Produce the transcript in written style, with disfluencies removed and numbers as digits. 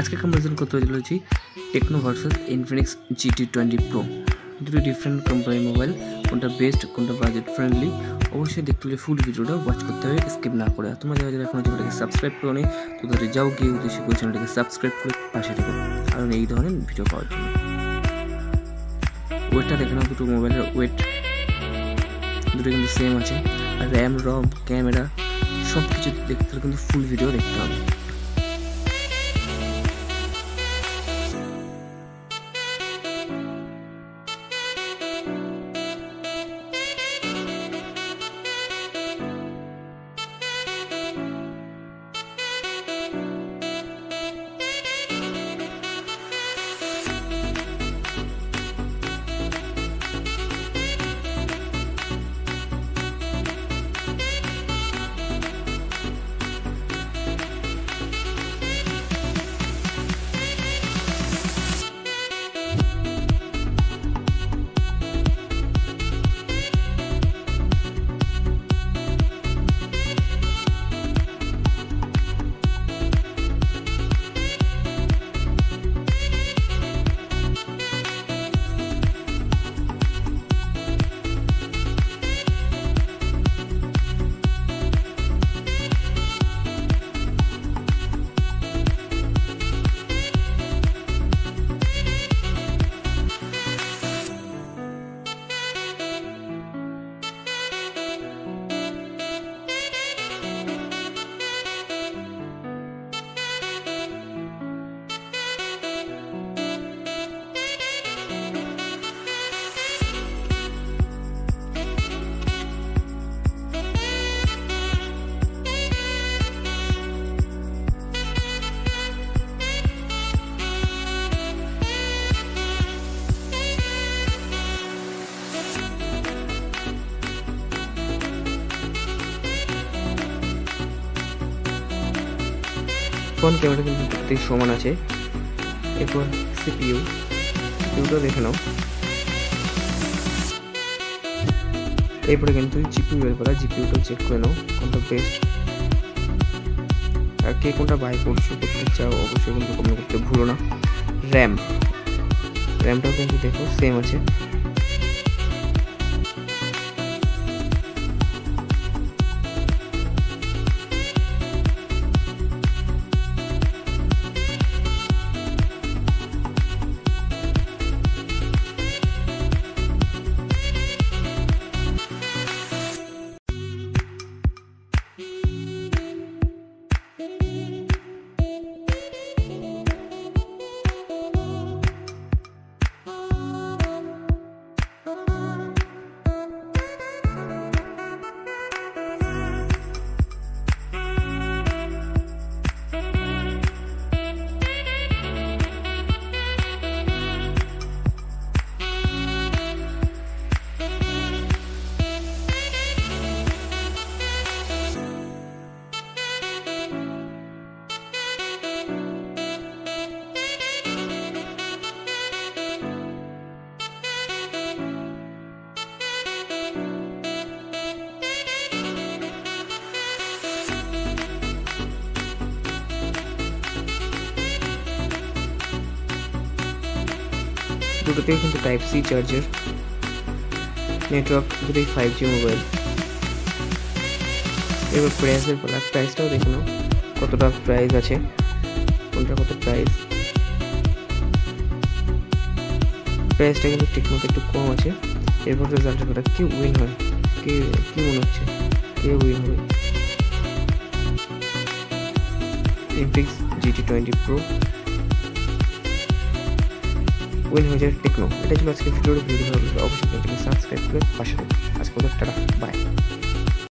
আজকে কম্পারিজন করতে চলেছি Tecno versus Infinix GT20 Pro। দুটো ডিফারেন্ট কোম্পানির মোবাইল, কোনটা বেস্ট, কোনটা বাজেট ফ্রেন্ডলি, অবশ্যই দেখতে হলে ফুল ভিডিওটা ওয়াচ করতে হবে, স্কিপ না করে। তোমরা যারা যারা এখনো চ্যানেলটাকে সাবস্ক্রাইব করো নি, তো তাদের যাও গিয়ে উদ্দেশ্য করে চ্যানেলটাকে সাবস্ক্রাইব করে পাশে থেকো কারণ এই ধরনের ভিডিও পাওয়ার জন্য। ওয়েটটা দেখে নাও, দুটো মোবাইলের ওয়েট দুটো কিন্তু সেম আছে, আর র্যাম, রম, ক্যামেরা সব কিছু দেখতে হলে কিন্তু ফুল ভিডিও দেখতে হবে। ফ্রন্ট ক্যামেরা কিন্তু প্রত্যেক সমান আছে। এরপর সিপিইউটা দেখে নাও। এরপরে কিন্তু জিপিইউ বের করা, জিপিইউটাও চেক করে নাও কোনটা বেস্ট, আর কে কোনটা বাই করতে চাও অবশ্যই কিন্তু কমেন্ট করতে ভুলো না। র্যামটাও কিন্তু দেখো সেম আছে। দুটোতেই কিন্তু টাইপ সি চার্জার, নেটওয়ার্ক দুটোই 5G মোবাইল। এবার প্রাইসের বলা, প্রাইসটাও দেখে নাও কতটা প্রাইস আছে, কোনটা কত প্রাইসটা কিন্তু টেকনোতে একটু কম আছে। এরপর রেজাল্টের কথা, কি উইন হয়, কি মনে হচ্ছে কে উইন হবে? ইনফিনিক্স GT20 Pro উইন হয়ে যায় টেকনো। এটা ছিল আজকে ভিডিওর ভিডিও ভালো লাগলে অবশ্যই চ্যানেলটাকে সাবস্ক্রাইব করে পাশে থাকুন। আজকে টাটা, বাই।